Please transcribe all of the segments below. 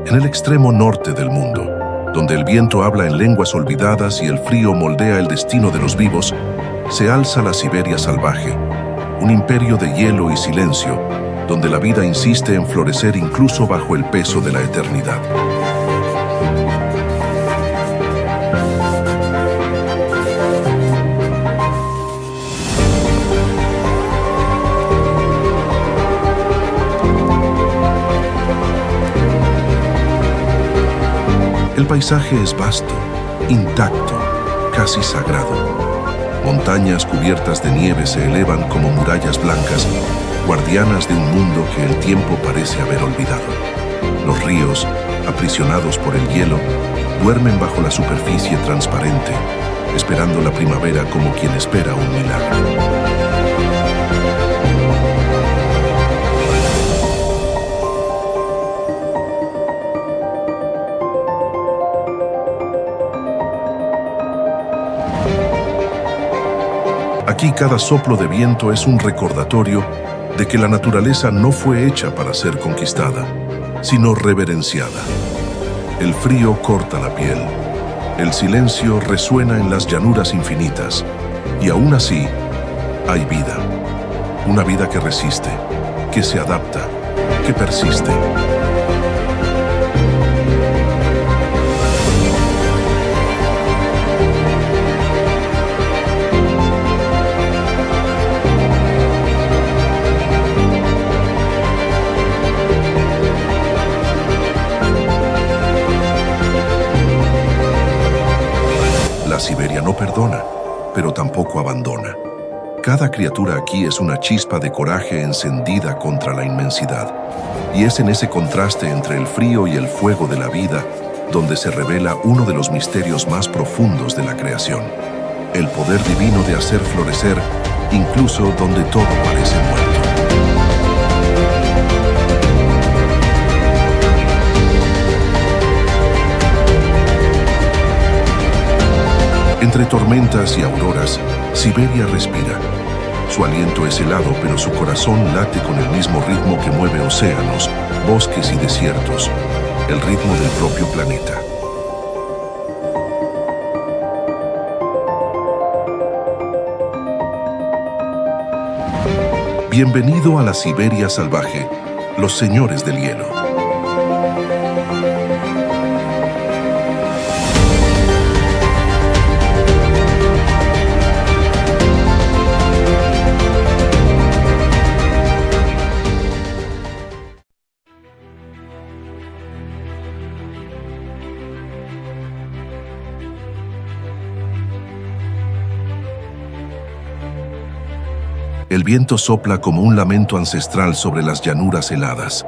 En el extremo norte del mundo, donde el viento habla en lenguas olvidadas y el frío moldea el destino de los vivos, se alza la Siberia salvaje, un imperio de hielo y silencio, donde la vida insiste en florecer incluso bajo el peso de la eternidad. El paisaje es vasto, intacto, casi sagrado. Montañas cubiertas de nieve se elevan como murallas blancas, guardianas de un mundo que el tiempo parece haber olvidado. Los ríos, aprisionados por el hielo, duermen bajo la superficie transparente, esperando la primavera como quien espera un milagro. Aquí cada soplo de viento es un recordatorio de que la naturaleza no fue hecha para ser conquistada, sino reverenciada. El frío corta la piel, el silencio resuena en las llanuras infinitas, y aún así hay vida. Una vida que resiste, que se adapta, que persiste. La Siberia no perdona, pero tampoco abandona. Cada criatura aquí es una chispa de coraje encendida contra la inmensidad. Y es en ese contraste entre el frío y el fuego de la vida donde se revela uno de los misterios más profundos de la creación. El poder divino de hacer florecer incluso donde todo parece muerto. Entre tormentas y auroras, Siberia respira. Su aliento es helado, pero su corazón late con el mismo ritmo que mueve océanos, bosques y desiertos, el ritmo del propio planeta. Bienvenido a la Siberia salvaje, los señores del hielo. El viento sopla como un lamento ancestral sobre las llanuras heladas.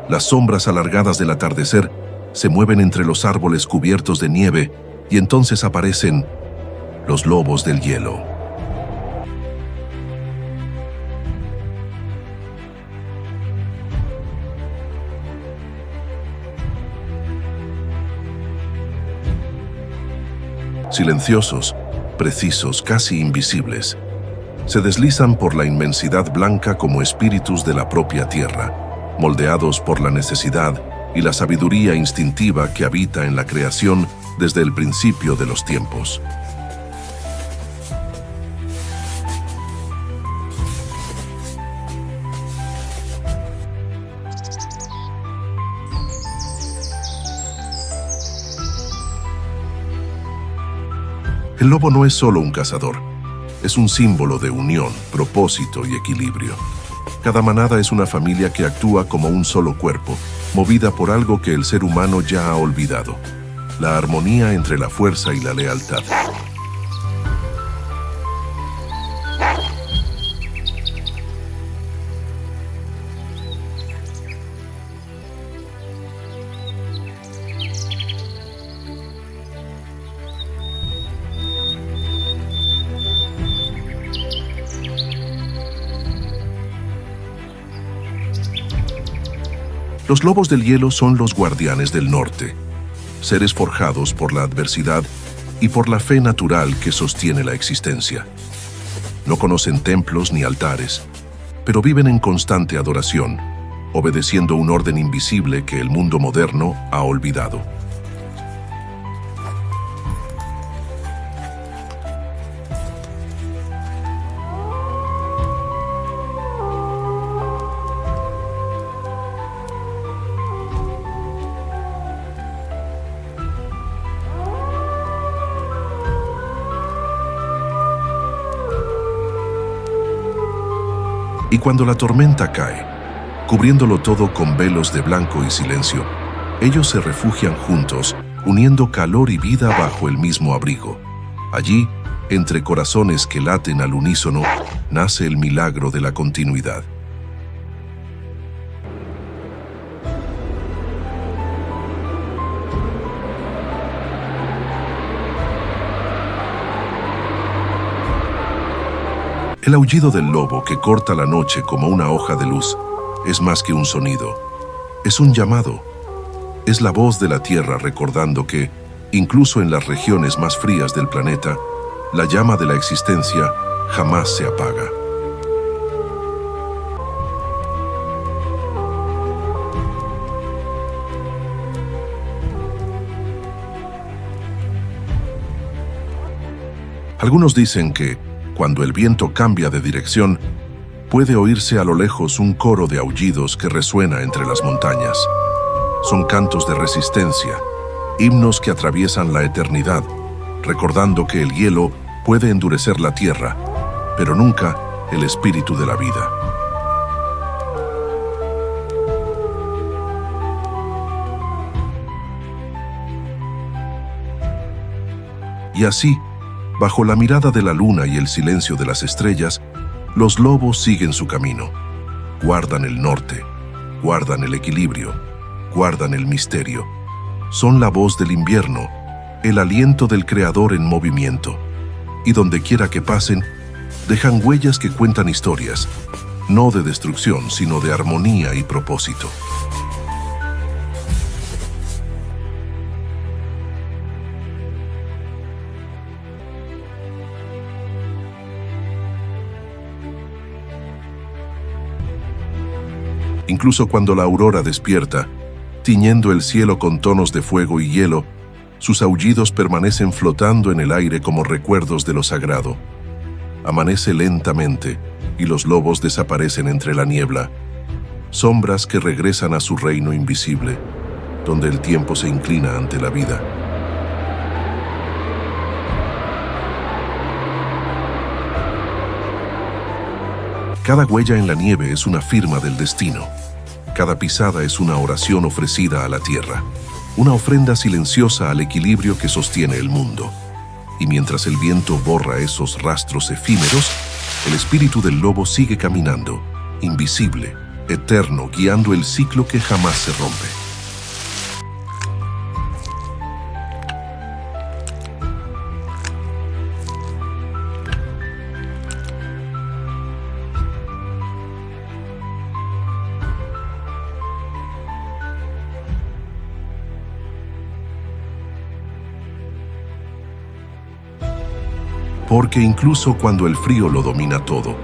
Las sombras alargadas del atardecer se mueven entre los árboles cubiertos de nieve y entonces aparecen los lobos del hielo. Silenciosos, precisos, casi invisibles, se deslizan por la inmensidad blanca como espíritus de la propia tierra, moldeados por la necesidad y la sabiduría instintiva que habita en la creación desde el principio de los tiempos. El lobo no es solo un cazador. Es un símbolo de unión, propósito y equilibrio. Cada manada es una familia que actúa como un solo cuerpo, movida por algo que el ser humano ya ha olvidado: la armonía entre la fuerza y la lealtad. Los lobos del hielo son los guardianes del norte, seres forjados por la adversidad y por la fe natural que sostiene la existencia. No conocen templos ni altares, pero viven en constante adoración, obedeciendo un orden invisible que el mundo moderno ha olvidado. Y cuando la tormenta cae, cubriéndolo todo con velos de blanco y silencio, ellos se refugian juntos, uniendo calor y vida bajo el mismo abrigo. Allí, entre corazones que laten al unísono, nace el milagro de la continuidad. El aullido del lobo que corta la noche como una hoja de luz es más que un sonido, es un llamado. Es la voz de la tierra recordando que, incluso en las regiones más frías del planeta, la llama de la existencia jamás se apaga. Algunos dicen que, cuando el viento cambia de dirección, puede oírse a lo lejos un coro de aullidos que resuena entre las montañas. Son cantos de resistencia, himnos que atraviesan la eternidad, recordando que el hielo puede endurecer la tierra, pero nunca el espíritu de la vida. Y así, bajo la mirada de la luna y el silencio de las estrellas, los lobos siguen su camino. Guardan el norte, guardan el equilibrio, guardan el misterio. Son la voz del invierno, el aliento del Creador en movimiento. Y donde quiera que pasen, dejan huellas que cuentan historias, no de destrucción, sino de armonía y propósito. Incluso cuando la aurora despierta, tiñendo el cielo con tonos de fuego y hielo, sus aullidos permanecen flotando en el aire como recuerdos de lo sagrado. Amanece lentamente y los lobos desaparecen entre la niebla, sombras que regresan a su reino invisible, donde el tiempo se inclina ante la vida. Cada huella en la nieve es una firma del destino. Cada pisada es una oración ofrecida a la tierra, una ofrenda silenciosa al equilibrio que sostiene el mundo. Y mientras el viento borra esos rastros efímeros, el espíritu del lobo sigue caminando, invisible, eterno, guiando el ciclo que jamás se rompe. Porque incluso cuando el frío lo domina todo,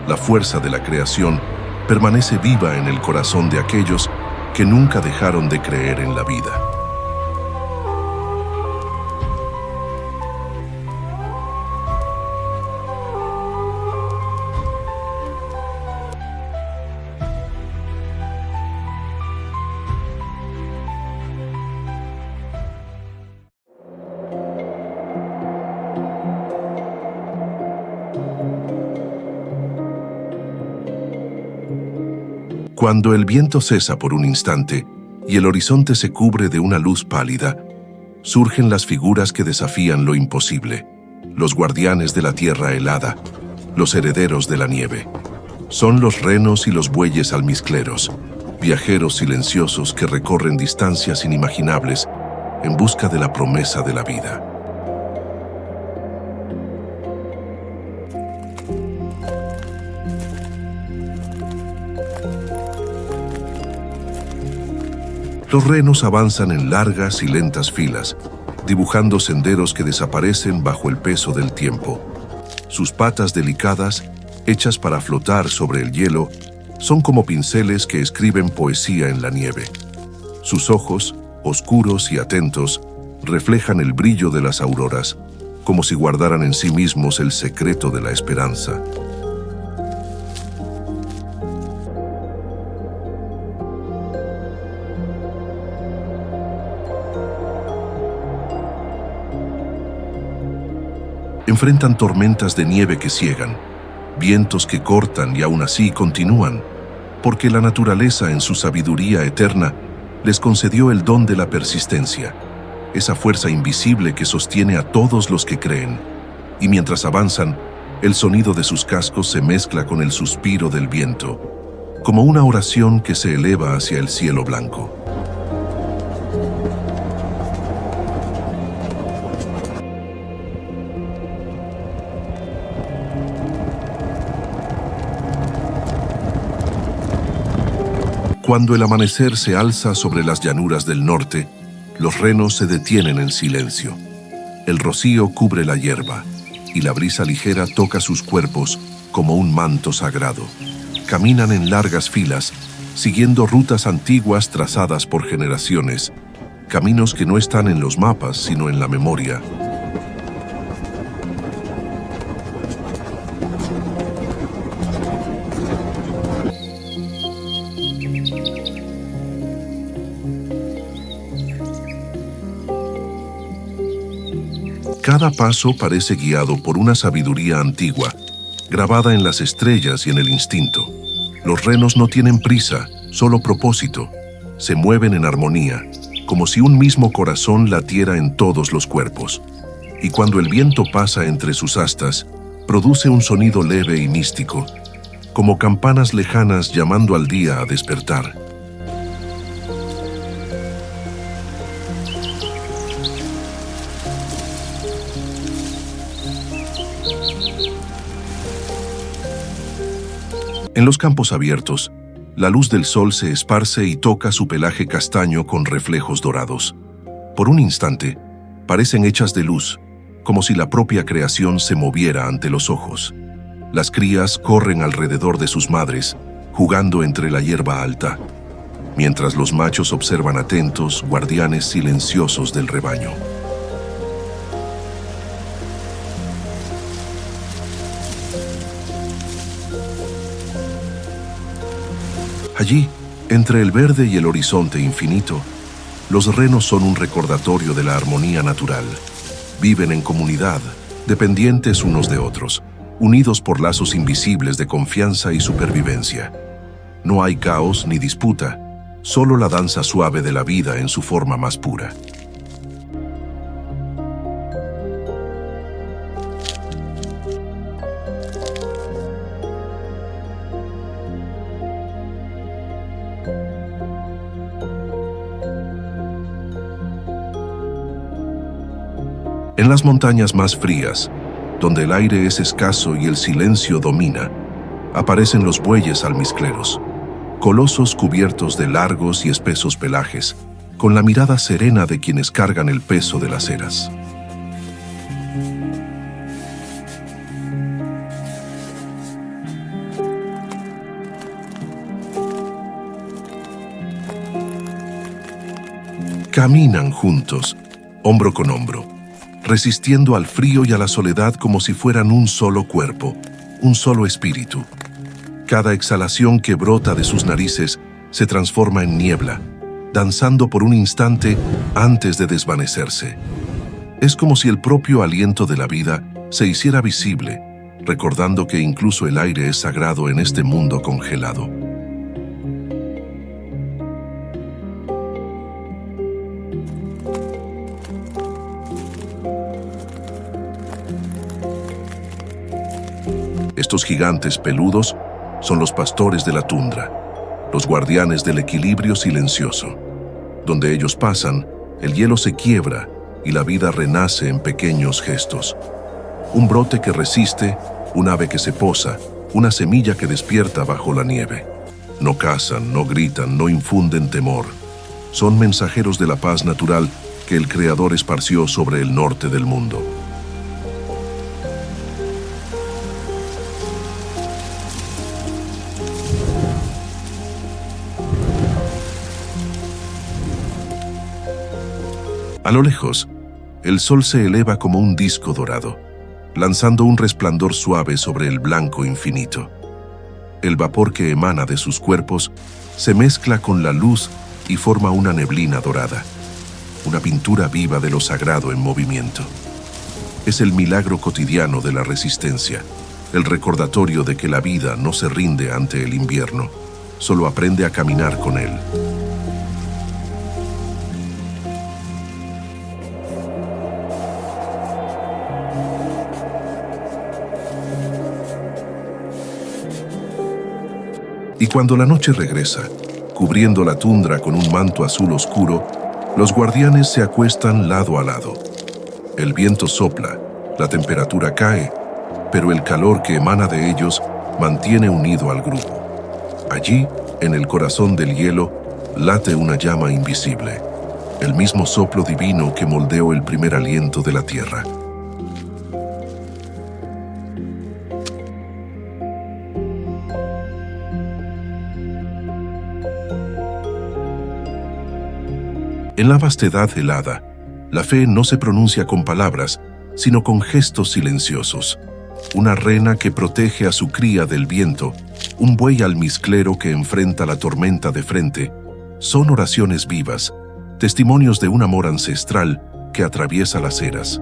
la fuerza de la creación permanece viva en el corazón de aquellos que nunca dejaron de creer en la vida. Cuando el viento cesa por un instante y el horizonte se cubre de una luz pálida, surgen las figuras que desafían lo imposible, los guardianes de la tierra helada, los herederos de la nieve. Son los renos y los bueyes almizcleros, viajeros silenciosos que recorren distancias inimaginables en busca de la promesa de la vida. Los renos avanzan en largas y lentas filas, dibujando senderos que desaparecen bajo el peso del tiempo. Sus patas delicadas, hechas para flotar sobre el hielo, Son como pinceles que escriben poesía en la nieve. Sus ojos, oscuros y atentos, reflejan el brillo de las auroras, como si guardaran en sí mismos el secreto de la esperanza. Enfrentan tormentas de nieve que ciegan, vientos que cortan y aún así continúan, porque la naturaleza en su sabiduría eterna les concedió el don de la persistencia, esa fuerza invisible que sostiene a todos los que creen, y mientras avanzan, el sonido de sus cascos se mezcla con el suspiro del viento, como una oración que se eleva hacia el cielo blanco. Cuando el amanecer se alza sobre las llanuras del norte, los renos se detienen en silencio. El rocío cubre la hierba y la brisa ligera toca sus cuerpos como un manto sagrado. Caminan en largas filas, siguiendo rutas antiguas trazadas por generaciones, caminos que no están en los mapas, sino en la memoria. Cada paso parece guiado por una sabiduría antigua, grabada en las estrellas y en el instinto. Los renos no tienen prisa, solo propósito. Se mueven en armonía, como si un mismo corazón latiera en todos los cuerpos. Y cuando el viento pasa entre sus astas, produce un sonido leve y místico, como campanas lejanas llamando al día a despertar. En los campos abiertos, la luz del sol se esparce y toca su pelaje castaño con reflejos dorados. Por un instante, parecen hechas de luz, como si la propia creación se moviera ante los ojos. Las crías corren alrededor de sus madres, jugando entre la hierba alta, mientras los machos observan atentos, guardianes silenciosos del rebaño. Allí, entre el verde y el horizonte infinito, los renos son un recordatorio de la armonía natural. Viven en comunidad, dependientes unos de otros, unidos por lazos invisibles de confianza y supervivencia. No hay caos ni disputa, solo la danza suave de la vida en su forma más pura. En las montañas más frías, donde el aire es escaso y el silencio domina, aparecen los bueyes almizcleros, colosos cubiertos de largos y espesos pelajes, con la mirada serena de quienes cargan el peso de las eras. Caminan juntos, hombro con hombro, resistiendo al frío y a la soledad como si fueran un solo cuerpo, un solo espíritu. Cada exhalación que brota de sus narices se transforma en niebla, danzando por un instante antes de desvanecerse. Es como si el propio aliento de la vida se hiciera visible, recordando que incluso el aire es sagrado en este mundo congelado. Estos gigantes peludos son los pastores de la tundra, los guardianes del equilibrio silencioso. Donde ellos pasan, el hielo se quiebra y la vida renace en pequeños gestos. Un brote que resiste, un ave que se posa, una semilla que despierta bajo la nieve. No cazan, no gritan, no infunden temor. Son mensajeros de la paz natural que el Creador esparció sobre el norte del mundo. A lo lejos, el sol se eleva como un disco dorado, lanzando un resplandor suave sobre el blanco infinito. El vapor que emana de sus cuerpos se mezcla con la luz y forma una neblina dorada, una pintura viva de lo sagrado en movimiento. Es el milagro cotidiano de la resistencia, el recordatorio de que la vida no se rinde ante el invierno, solo aprende a caminar con él. Y cuando la noche regresa, cubriendo la tundra con un manto azul oscuro, los guardianes se acuestan lado a lado. El viento sopla, la temperatura cae, pero el calor que emana de ellos mantiene unido al grupo. Allí, en el corazón del hielo, late una llama invisible, el mismo soplo divino que moldeó el primer aliento de la tierra. En la vastedad helada, la fe no se pronuncia con palabras, sino con gestos silenciosos. Una rena que protege a su cría del viento, un buey almizclero que enfrenta la tormenta de frente, son oraciones vivas, testimonios de un amor ancestral que atraviesa las eras.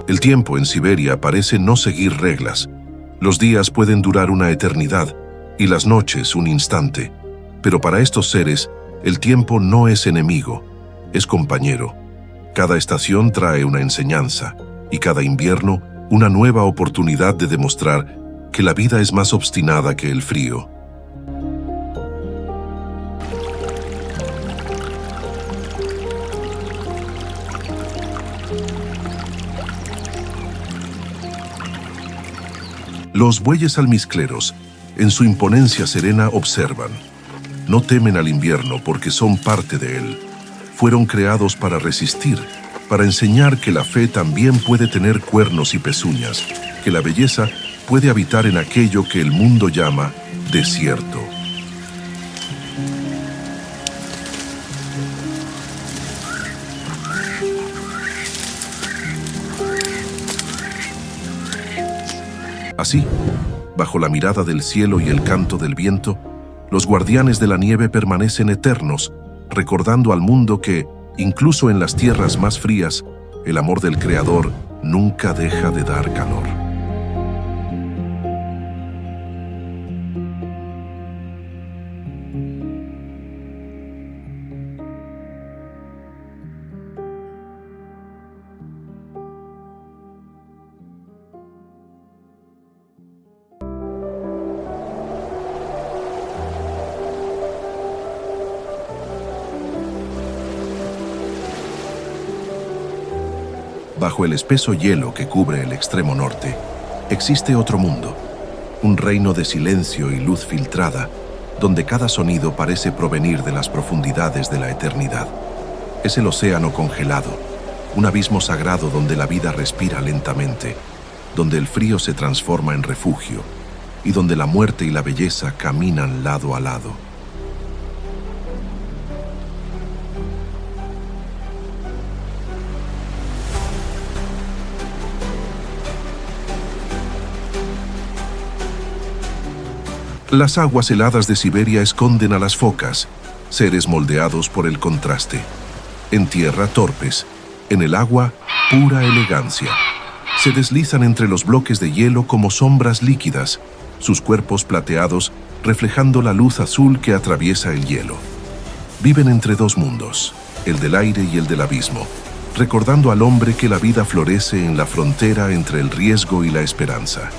El tiempo en Siberia parece no seguir reglas. Los días pueden durar una eternidad y las noches un instante. Pero para estos seres, el tiempo no es enemigo, es compañero. Cada estación trae una enseñanza y cada invierno una nueva oportunidad de demostrar que la vida es más obstinada que el frío. Los bueyes almizcleros, en su imponencia serena, observan. No temen al invierno porque son parte de él. Fueron creados para resistir, para enseñar que la fe también puede tener cuernos y pezuñas, que la belleza puede habitar en aquello que el mundo llama desierto. Así, bajo la mirada del cielo y el canto del viento, los guardianes de la nieve permanecen eternos, recordando al mundo que, incluso en las tierras más frías, el amor del Creador nunca deja de dar calor. Bajo el espeso hielo que cubre el extremo norte, existe otro mundo, un reino de silencio y luz filtrada, donde cada sonido parece provenir de las profundidades de la eternidad. Es el océano congelado, un abismo sagrado donde la vida respira lentamente, donde el frío se transforma en refugio y donde la muerte y la belleza caminan lado a lado. Las aguas heladas de Siberia esconden a las focas, seres moldeados por el contraste. En tierra, torpes; en el agua, pura elegancia. Se deslizan entre los bloques de hielo como sombras líquidas, sus cuerpos plateados reflejando la luz azul que atraviesa el hielo. Viven entre dos mundos, el del aire y el del abismo, recordando al hombre que la vida florece en la frontera entre el riesgo y la esperanza.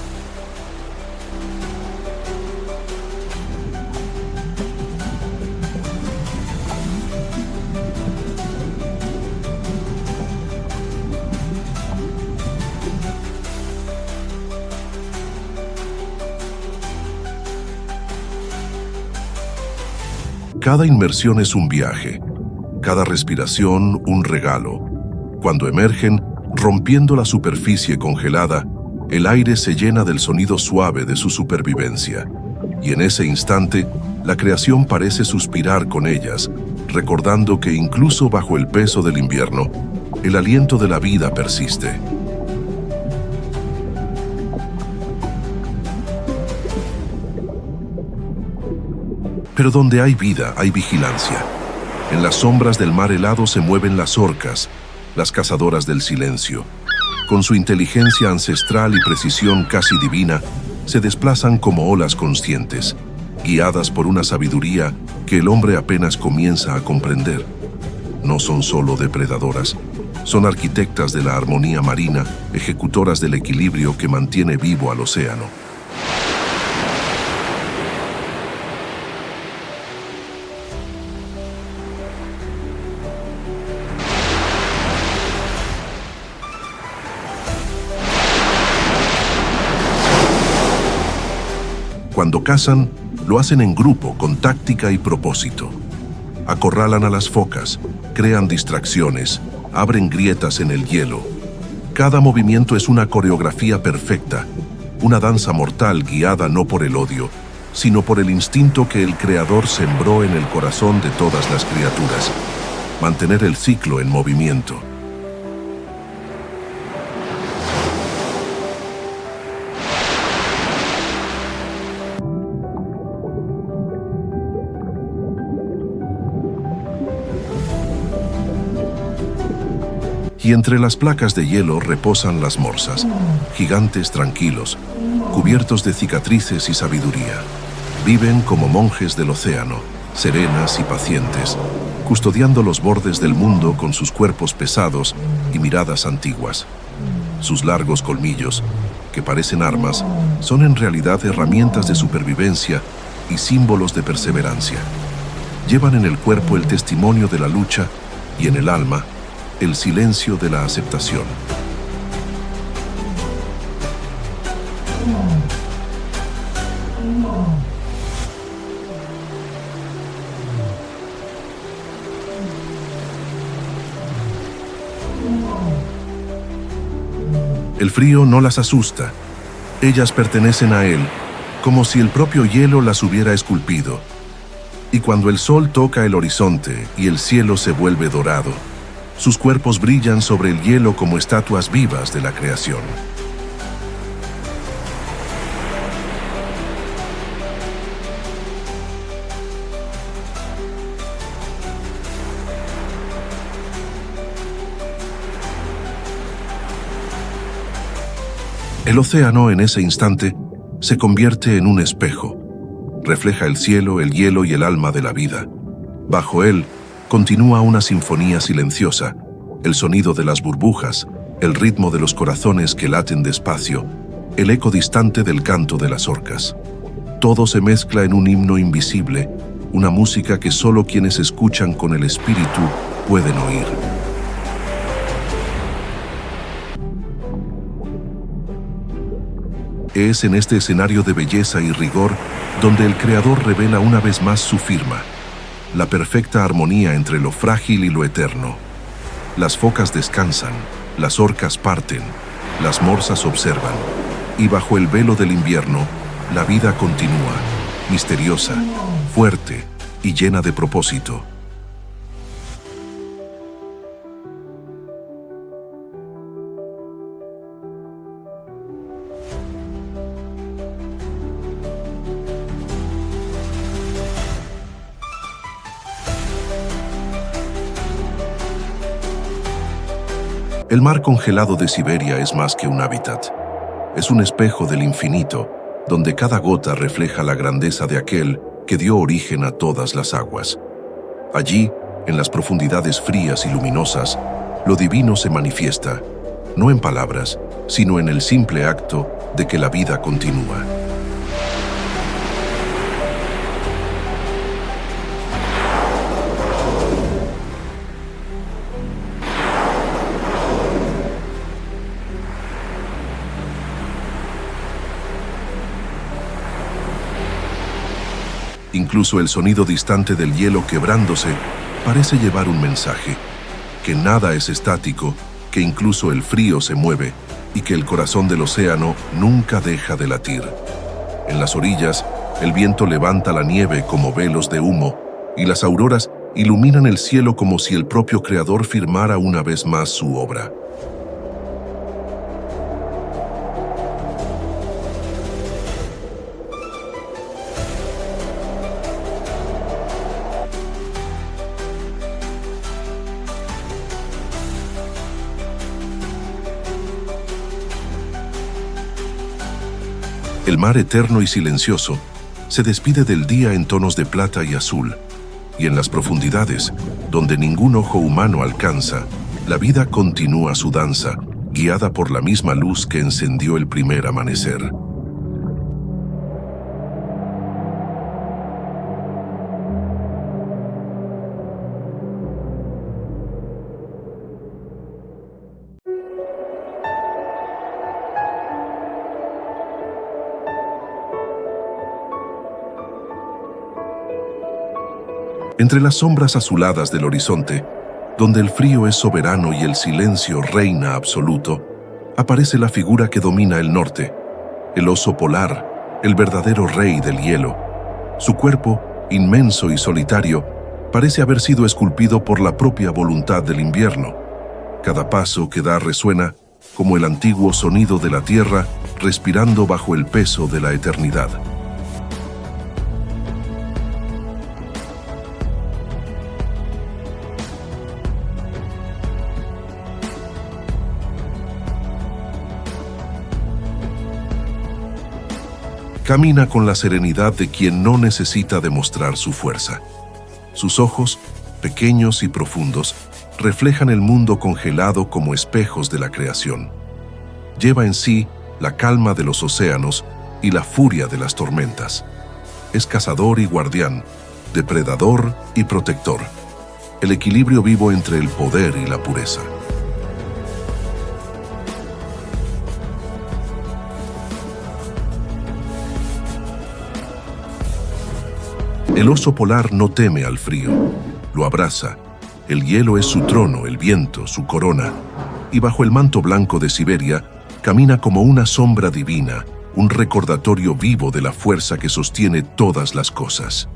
Cada inmersión es un viaje, cada respiración un regalo. Cuando emergen, Rompiendo la superficie congelada, el aire se llena del sonido suave de su supervivencia. Y en ese instante, la creación parece suspirar con ellas, recordando que incluso bajo el peso del invierno, el aliento de la vida persiste. Pero donde hay vida, hay vigilancia. En las sombras del mar helado se mueven las orcas, las cazadoras del silencio. Con su inteligencia ancestral y precisión casi divina, se desplazan como olas conscientes, guiadas por una sabiduría que el hombre apenas comienza a comprender. No son solo depredadoras, son arquitectas de la armonía marina, ejecutoras del equilibrio que mantiene vivo al océano. Cuando cazan, lo hacen en grupo, con táctica y propósito. Acorralan a las focas, crean distracciones, abren grietas en el hielo. Cada movimiento es una coreografía perfecta, una danza mortal guiada no por el odio, sino por el instinto que el Creador sembró en el corazón de todas las criaturas: mantener el ciclo en movimiento. Y entre las placas de hielo reposan las morsas, gigantes tranquilos, cubiertos de cicatrices y sabiduría. Viven como monjes del océano, serenas y pacientes, custodiando los bordes del mundo con sus cuerpos pesados y miradas antiguas. Sus largos colmillos, que parecen armas, son en realidad herramientas de supervivencia y símbolos de perseverancia. Llevan en el cuerpo el testimonio de la lucha y en el alma el silencio de la aceptación. El frío no las asusta. Ellas pertenecen a él, como si el propio hielo las hubiera esculpido. Y cuando el sol toca el horizonte y el cielo se vuelve dorado, sus cuerpos brillan sobre el hielo como estatuas vivas de la creación. El océano, en ese instante, se convierte en un espejo. Refleja el cielo, el hielo y el alma de la vida. Bajo él, continúa una sinfonía silenciosa, el sonido de las burbujas, el ritmo de los corazones que laten despacio, el eco distante del canto de las orcas. Todo se mezcla en un himno invisible, una música que solo quienes escuchan con el espíritu pueden oír. Es en este escenario de belleza y rigor donde el Creador revela una vez más su firma, la perfecta armonía entre lo frágil y lo eterno. Las focas descansan, las orcas parten, las morsas observan, y bajo el velo del invierno, la vida continúa, misteriosa, fuerte y llena de propósito. El mar congelado de Siberia es más que un hábitat. Es un espejo del infinito, donde cada gota refleja la grandeza de aquel que dio origen a todas las aguas. Allí, en las profundidades frías y luminosas, lo divino se manifiesta, no en palabras, sino en el simple acto de que la vida continúa. Incluso el sonido distante del hielo quebrándose parece llevar un mensaje, que nada es estático que incluso el frío se mueve y que el corazón del océano nunca deja de latir. En las orillas, el viento levanta la nieve como velos de humo y las auroras iluminan el cielo como si el propio Creador firmara una vez más su obra. El mar eterno y silencioso se despide del día en tonos de plata y azul, y en las profundidades, donde ningún ojo humano alcanza, la vida continúa su danza, guiada por la misma luz que encendió el primer amanecer. Entre las sombras azuladas del horizonte, donde el frío es soberano y el silencio reina absoluto, aparece la figura que domina el norte, el oso polar, el verdadero rey del hielo. Su cuerpo, inmenso y solitario, parece haber sido esculpido por la propia voluntad del invierno. Cada paso que da resuena como el antiguo sonido de la tierra respirando bajo el peso de la eternidad. Camina con la serenidad de quien no necesita demostrar su fuerza. Sus ojos, pequeños y profundos, reflejan el mundo congelado como espejos de la creación. Lleva en sí la calma de los océanos y la furia de las tormentas. Es cazador y guardián, depredador y protector. El equilibrio vivo entre el poder y la pureza. El oso polar no teme al frío, lo abraza. El hielo es su trono, el viento, su corona. Y bajo el manto blanco de Siberia, camina como una sombra divina, un recordatorio vivo de la fuerza que sostiene todas las cosas.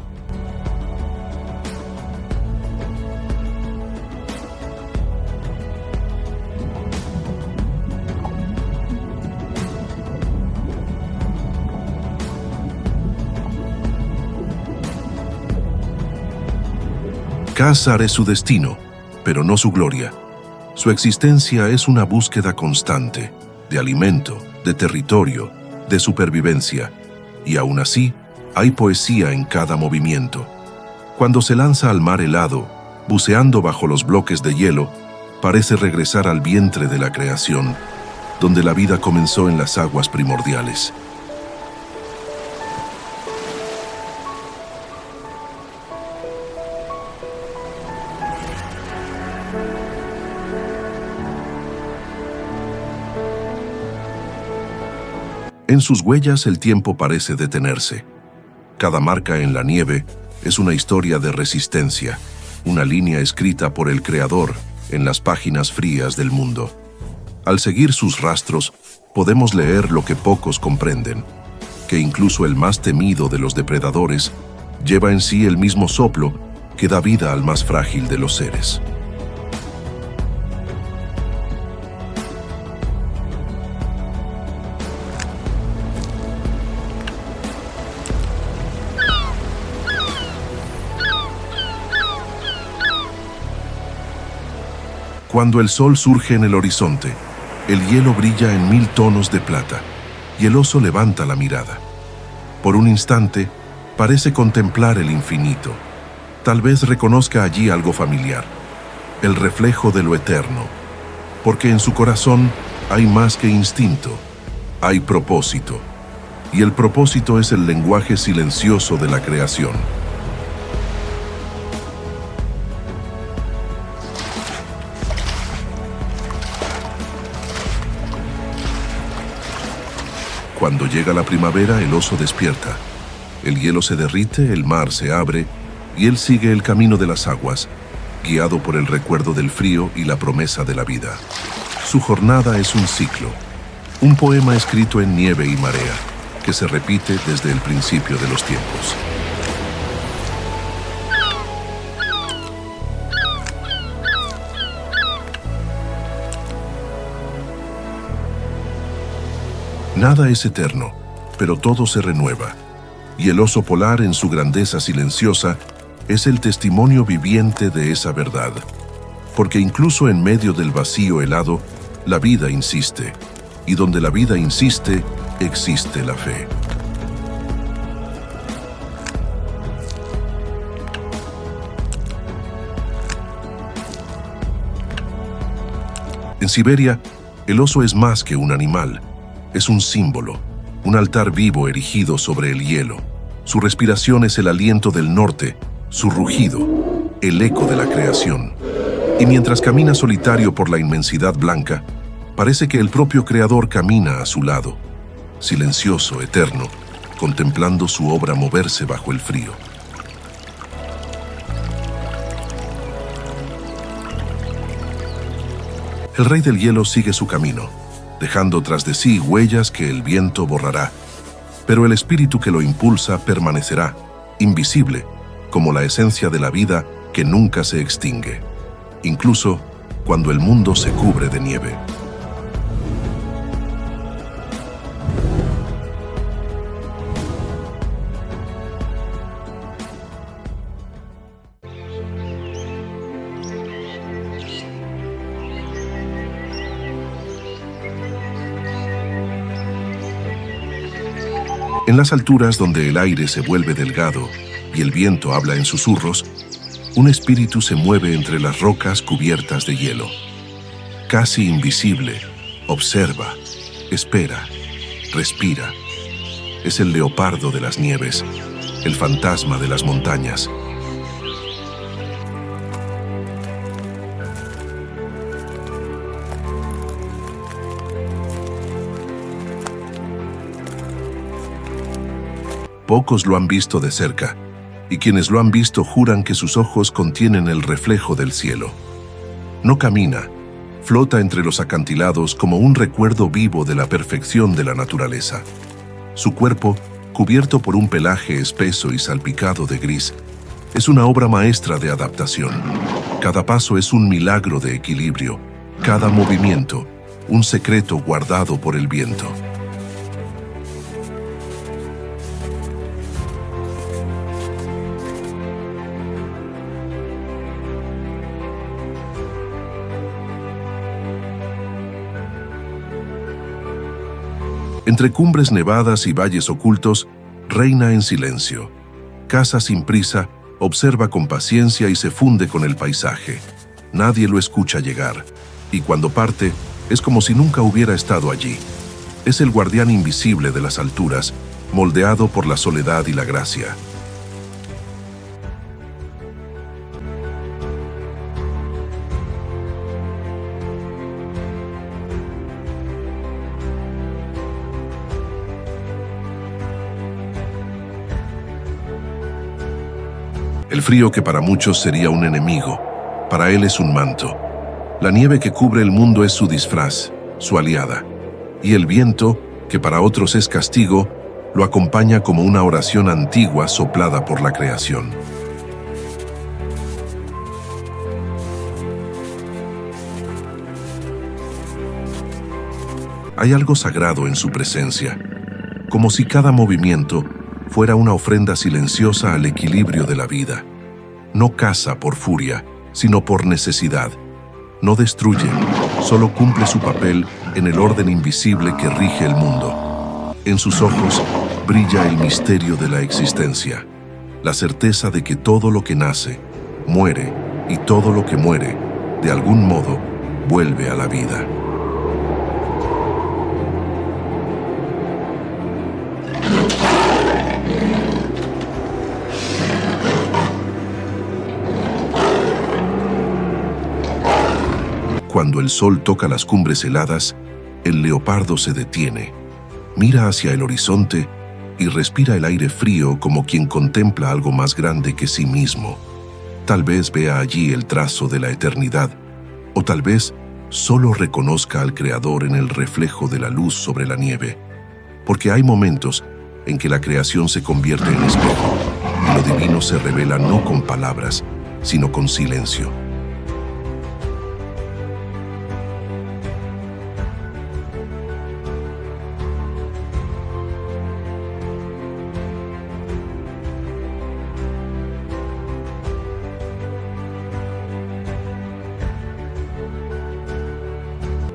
Cazar es su destino, pero no su gloria. Su existencia es una búsqueda constante, de alimento, de territorio, de supervivencia. Y aún así, hay poesía en cada movimiento. Cuando se lanza al mar helado, buceando bajo los bloques de hielo, parece regresar al vientre de la creación, donde la vida comenzó en las aguas primordiales. En sus huellas el tiempo parece detenerse. Cada marca en la nieve es una historia de resistencia, una línea escrita por el Creador en las páginas frías del mundo. Al seguir sus rastros, podemos leer lo que pocos comprenden, que incluso el más temido de los depredadores lleva en sí el mismo soplo que da vida al más frágil de los seres. Cuando el sol surge en el horizonte, el hielo brilla en 1000 tonos de plata y el oso levanta la mirada. Por un instante, parece contemplar el infinito. Tal vez reconozca allí algo familiar, el reflejo de lo eterno, porque en su corazón hay más que instinto, hay propósito, y el propósito es el lenguaje silencioso de la creación. Cuando llega la primavera, el oso despierta. El hielo se derrite, el mar se abre, y él sigue el camino de las aguas, guiado por el recuerdo del frío y la promesa de la vida. Su jornada es un ciclo, un poema escrito en nieve y marea, que se repite desde el principio de los tiempos. Nada es eterno, pero todo se renueva, y el oso polar en su grandeza silenciosa es el testimonio viviente de esa verdad, porque incluso en medio del vacío helado, la vida insiste, y donde la vida insiste, existe la fe. En Siberia, el oso es más que un animal, es un símbolo, un altar vivo erigido sobre el hielo. Su respiración es el aliento del norte, su rugido, el eco de la creación. Y mientras camina solitario por la inmensidad blanca, parece que el propio Creador camina a su lado, silencioso, eterno, contemplando su obra moverse bajo el frío. El Rey del Hielo sigue su camino, dejando tras de sí huellas que el viento borrará, pero el espíritu que lo impulsa permanecerá, invisible, como la esencia de la vida que nunca se extingue, incluso cuando el mundo se cubre de nieve. En las alturas donde el aire se vuelve delgado y el viento habla en susurros, un espíritu se mueve entre las rocas cubiertas de hielo. Casi invisible, observa, espera, respira. Es el leopardo de las nieves, el fantasma de las montañas. Pocos lo han visto de cerca, y quienes lo han visto juran que sus ojos contienen el reflejo del cielo. No camina, flota entre los acantilados como un recuerdo vivo de la perfección de la naturaleza. Su cuerpo, cubierto por un pelaje espeso y salpicado de gris, es una obra maestra de adaptación. Cada paso es un milagro de equilibrio, cada movimiento, un secreto guardado por el viento. Entre cumbres nevadas y valles ocultos, reina en silencio. Caza sin prisa, observa con paciencia y se funde con el paisaje. Nadie lo escucha llegar, y cuando parte, es como si nunca hubiera estado allí. Es el guardián invisible de las alturas, moldeado por la soledad y la gracia. El frío que para muchos sería un enemigo, para él es un manto. La nieve que cubre el mundo es su disfraz, su aliada. Y el viento, que para otros es castigo, lo acompaña como una oración antigua soplada por la creación. Hay algo sagrado en su presencia, como si cada movimiento fuera una ofrenda silenciosa al equilibrio de la vida. No caza por furia, sino por necesidad. No destruye, solo cumple su papel en el orden invisible que rige el mundo. En sus ojos brilla el misterio de la existencia, la certeza de que todo lo que nace, muere, y todo lo que muere, de algún modo, vuelve a la vida. Cuando el sol toca las cumbres heladas, el leopardo se detiene, mira hacia el horizonte y respira el aire frío como quien contempla algo más grande que sí mismo. Tal vez vea allí el trazo de la eternidad, o tal vez solo reconozca al Creador en el reflejo de la luz sobre la nieve, porque hay momentos en que la creación se convierte en espejo y lo divino se revela no con palabras, sino con silencio.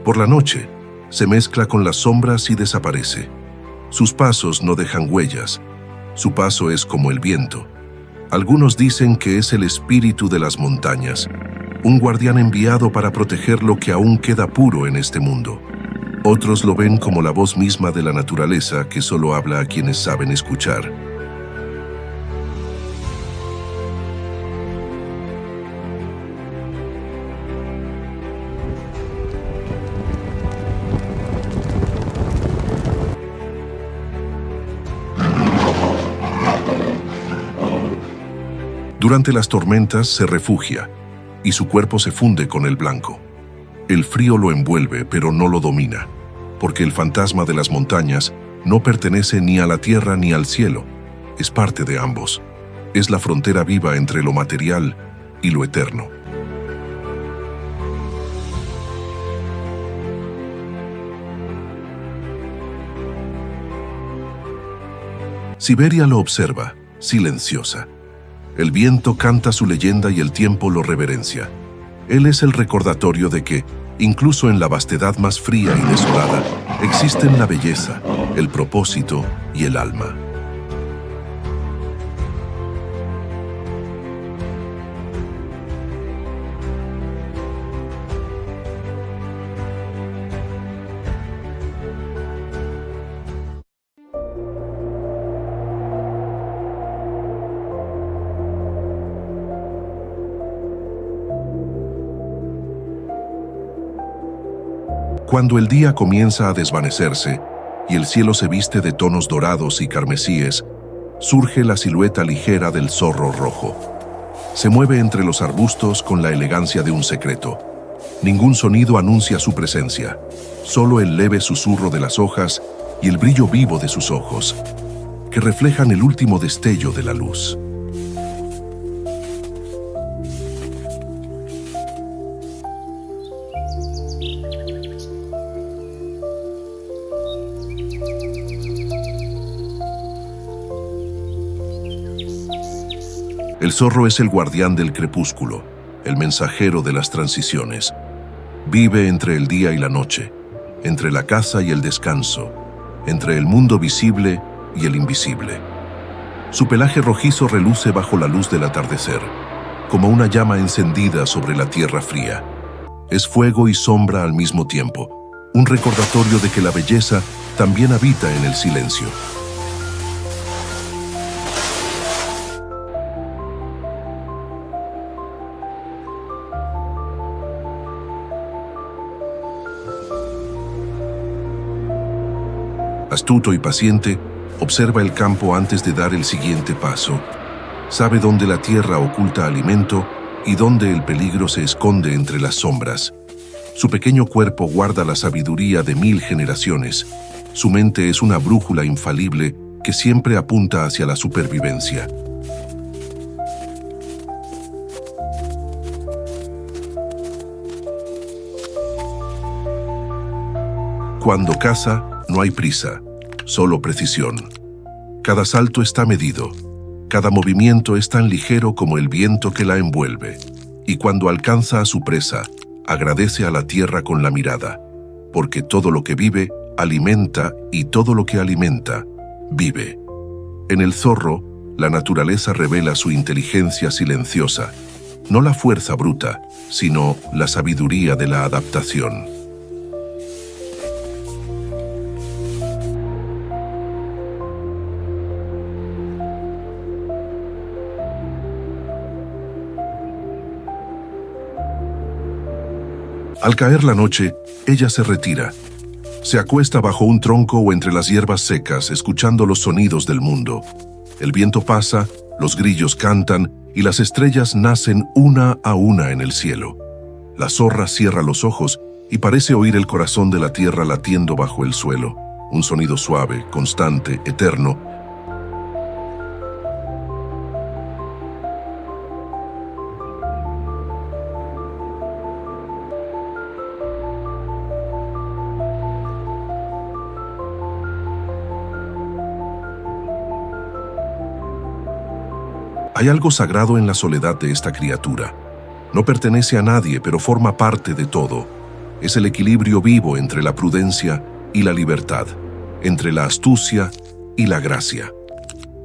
Por la noche, se mezcla con las sombras y desaparece. Sus pasos no dejan huellas. Su paso es como el viento. Algunos dicen que es el espíritu de las montañas, un guardián enviado para proteger lo que aún queda puro en este mundo. Otros lo ven como la voz misma de la naturaleza que solo habla a quienes saben escuchar. Durante las tormentas se refugia y su cuerpo se funde con el blanco. El frío lo envuelve, pero no lo domina, porque el fantasma de las montañas no pertenece ni a la tierra ni al cielo, es parte de ambos. Es la frontera viva entre lo material y lo eterno. Siberia lo observa, silenciosa. El viento canta su leyenda y el tiempo lo reverencia. Él es el recordatorio de que, incluso en la vastedad más fría y desolada, existen la belleza, el propósito y el alma. Cuando el día comienza a desvanecerse y el cielo se viste de tonos dorados y carmesíes, surge la silueta ligera del zorro rojo. Se mueve entre los arbustos con la elegancia de un secreto. Ningún sonido anuncia su presencia, solo el leve susurro de las hojas y el brillo vivo de sus ojos, que reflejan el último destello de la luz. El zorro es el guardián del crepúsculo, el mensajero de las transiciones. Vive entre el día y la noche, entre la caza y el descanso, entre el mundo visible y el invisible. Su pelaje rojizo reluce bajo la luz del atardecer, como una llama encendida sobre la tierra fría. Es fuego y sombra al mismo tiempo, un recordatorio de que la belleza también habita en el silencio. Astuto y paciente, observa el campo antes de dar el siguiente paso. Sabe dónde la tierra oculta alimento y dónde el peligro se esconde entre las sombras. Su pequeño cuerpo guarda la sabiduría de 1000 generaciones. Su mente es una brújula infalible que siempre apunta hacia la supervivencia. Cuando caza, no hay prisa, solo precisión. Cada salto está medido, cada movimiento es tan ligero como el viento que la envuelve, y cuando alcanza a su presa, agradece a la tierra con la mirada, porque todo lo que vive, alimenta, y todo lo que alimenta, vive. En el zorro, la naturaleza revela su inteligencia silenciosa, no la fuerza bruta, sino la sabiduría de la adaptación. Al caer la noche, ella se retira. Se acuesta bajo un tronco o entre las hierbas secas, escuchando los sonidos del mundo. El viento pasa, los grillos cantan y las estrellas nacen una a una en el cielo. La zorra cierra los ojos y parece oír el corazón de la tierra latiendo bajo el suelo, un sonido suave, constante, eterno. Hay algo sagrado en la soledad de esta criatura. No pertenece a nadie, pero forma parte de todo. Es el equilibrio vivo entre la prudencia y la libertad, entre la astucia y la gracia.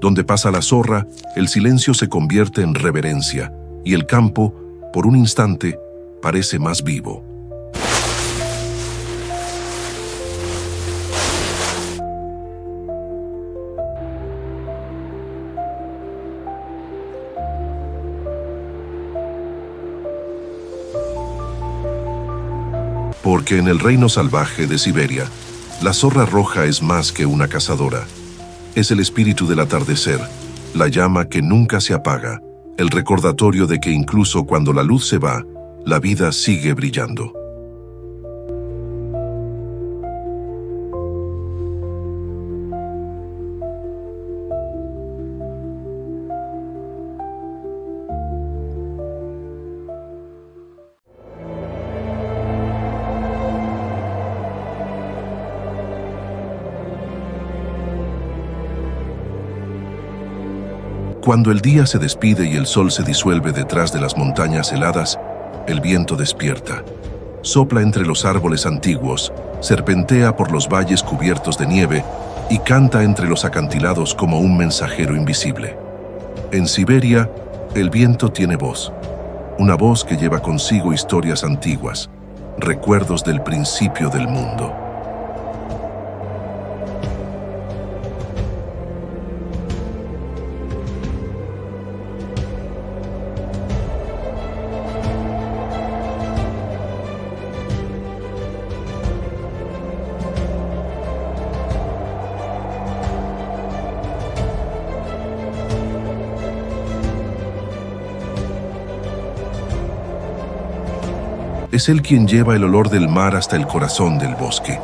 Donde pasa la zorra, el silencio se convierte en reverencia y el campo, por un instante, parece más vivo. Porque en el reino salvaje de Siberia, la zorra roja es más que una cazadora. Es el espíritu del atardecer, la llama que nunca se apaga, el recordatorio de que incluso cuando la luz se va, la vida sigue brillando. Cuando el día se despide y el sol se disuelve detrás de las montañas heladas, el viento despierta. Sopla entre los árboles antiguos, serpentea por los valles cubiertos de nieve y canta entre los acantilados como un mensajero invisible. En Siberia, el viento tiene voz. Una voz que lleva consigo historias antiguas, recuerdos del principio del mundo. Es él quien lleva el olor del mar hasta el corazón del bosque,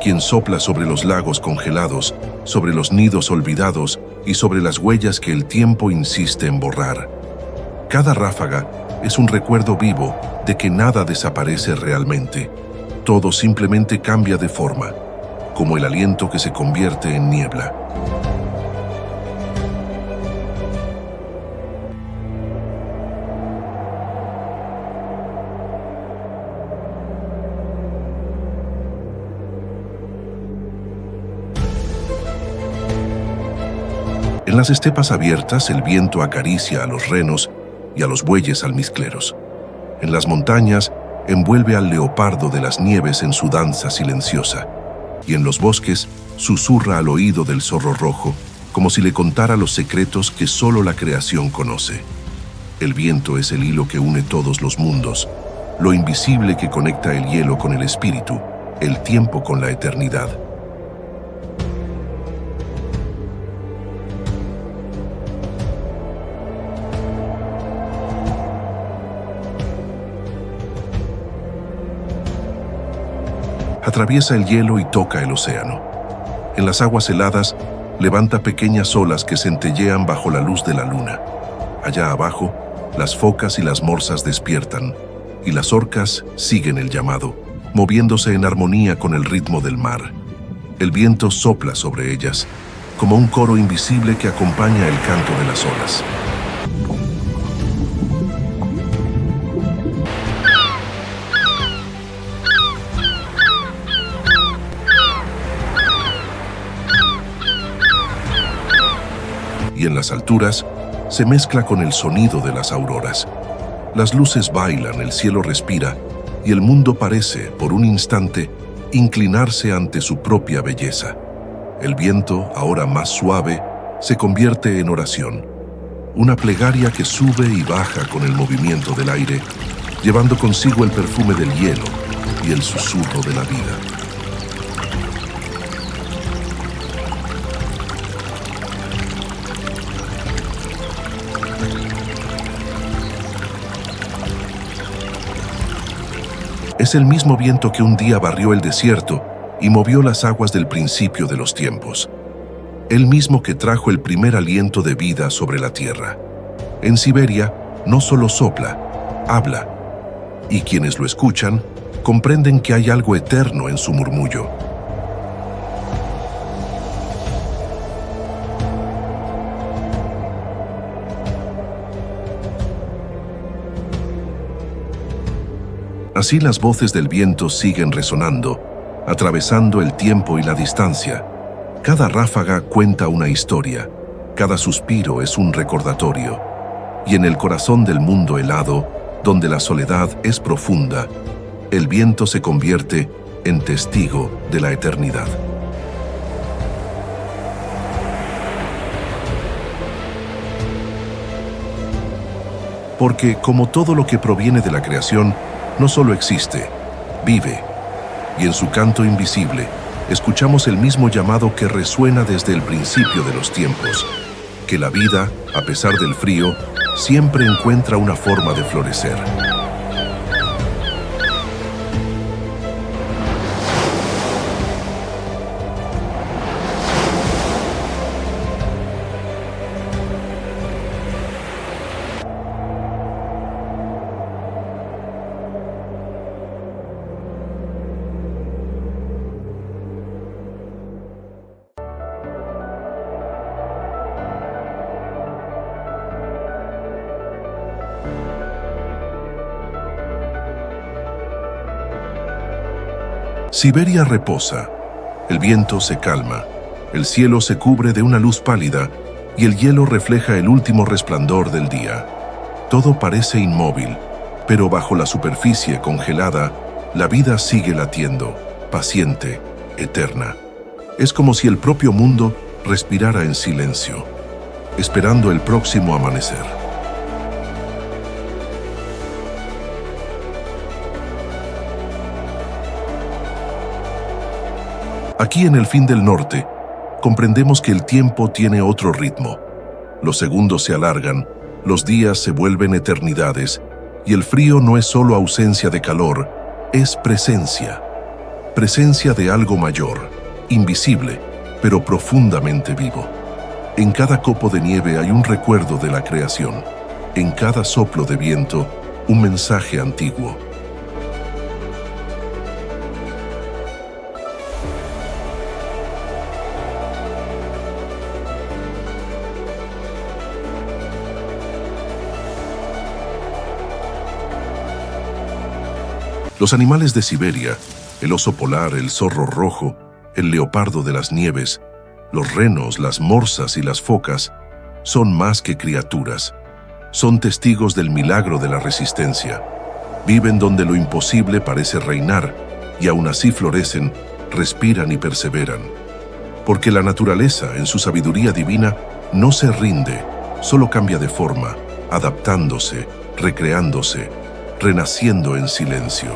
quien sopla sobre los lagos congelados, sobre los nidos olvidados y sobre las huellas que el tiempo insiste en borrar. Cada ráfaga es un recuerdo vivo de que nada desaparece realmente. Todo simplemente cambia de forma, como el aliento que se convierte en niebla. En las estepas abiertas, el viento acaricia a los renos y a los bueyes almizcleros. En las montañas, envuelve al leopardo de las nieves en su danza silenciosa. Y en los bosques, susurra al oído del zorro rojo, como si le contara los secretos que solo la creación conoce. El viento es el hilo que une todos los mundos, lo invisible que conecta el hielo con el espíritu, el tiempo con la eternidad. Atraviesa el hielo y toca el océano. En las aguas heladas, levanta pequeñas olas que centellean bajo la luz de la luna. Allá abajo, las focas y las morsas despiertan, y las orcas siguen el llamado, moviéndose en armonía con el ritmo del mar. El viento sopla sobre ellas, como un coro invisible que acompaña el canto de las olas. Y en las alturas, se mezcla con el sonido de las auroras. Las luces bailan, el cielo respira, y el mundo parece, por un instante, inclinarse ante su propia belleza. El viento, ahora más suave, se convierte en oración. Una plegaria que sube y baja con el movimiento del aire, llevando consigo el perfume del hielo y el susurro de la vida. Es el mismo viento que un día barrió el desierto y movió las aguas del principio de los tiempos. El mismo que trajo el primer aliento de vida sobre la tierra. En Siberia no solo sopla, habla, y quienes lo escuchan comprenden que hay algo eterno en su murmullo. Así las voces del viento siguen resonando, atravesando el tiempo y la distancia. Cada ráfaga cuenta una historia, cada suspiro es un recordatorio. Y en el corazón del mundo helado, donde la soledad es profunda, el viento se convierte en testigo de la eternidad. Porque, como todo lo que proviene de la creación, no solo existe, vive. Y en su canto invisible, escuchamos el mismo llamado que resuena desde el principio de los tiempos, que la vida, a pesar del frío, siempre encuentra una forma de florecer. Siberia reposa, el viento se calma, el cielo se cubre de una luz pálida y el hielo refleja el último resplandor del día. Todo parece inmóvil, pero bajo la superficie congelada, la vida sigue latiendo, paciente, eterna. Es como si el propio mundo respirara en silencio, esperando el próximo amanecer. Aquí en el fin del norte, comprendemos que el tiempo tiene otro ritmo. Los segundos se alargan, los días se vuelven eternidades, y el frío no es solo ausencia de calor, es presencia. Presencia de algo mayor, invisible, pero profundamente vivo. En cada copo de nieve hay un recuerdo de la creación. En cada soplo de viento, un mensaje antiguo. Los animales de Siberia, el oso polar, el zorro rojo, el leopardo de las nieves, los renos, las morsas y las focas, son más que criaturas. Son testigos del milagro de la resistencia. Viven donde lo imposible parece reinar, y aún así florecen, respiran y perseveran. Porque la naturaleza, en su sabiduría divina, no se rinde, solo cambia de forma, adaptándose, recreándose, renaciendo en silencio.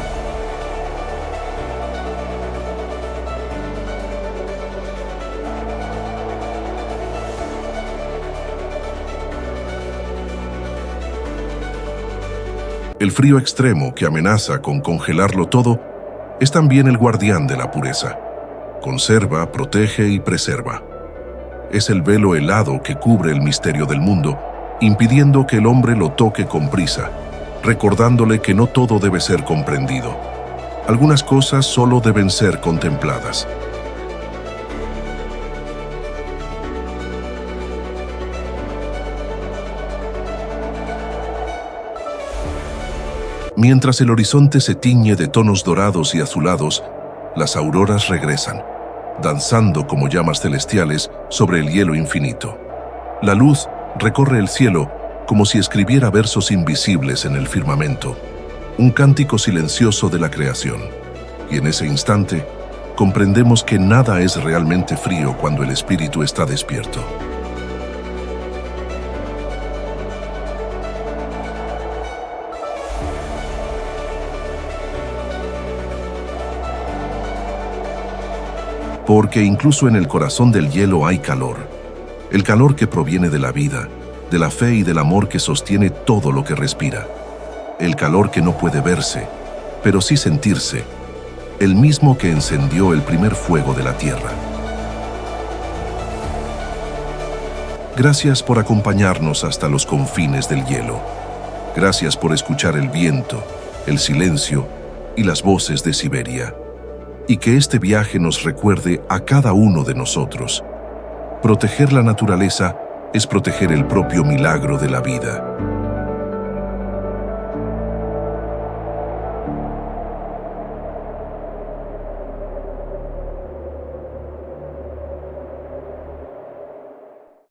El frío extremo que amenaza con congelarlo todo es también el guardián de la pureza. Conserva, protege y preserva. Es el velo helado que cubre el misterio del mundo, impidiendo que el hombre lo toque con prisa, recordándole que no todo debe ser comprendido. Algunas cosas solo deben ser contempladas. Mientras el horizonte se tiñe de tonos dorados y azulados, las auroras regresan, danzando como llamas celestiales sobre el hielo infinito. La luz recorre el cielo como si escribiera versos invisibles en el firmamento, un cántico silencioso de la creación. Y en ese instante, comprendemos que nada es realmente frío cuando el espíritu está despierto. Porque incluso en el corazón del hielo hay calor, el calor que proviene de la vida, de la fe y del amor que sostiene todo lo que respira, el calor que no puede verse, pero sí sentirse, el mismo que encendió el primer fuego de la Tierra. Gracias por acompañarnos hasta los confines del hielo. Gracias por escuchar el viento, el silencio y las voces de Siberia. Y que este viaje nos recuerde a cada uno de nosotros. Proteger la naturaleza es proteger el propio milagro de la vida.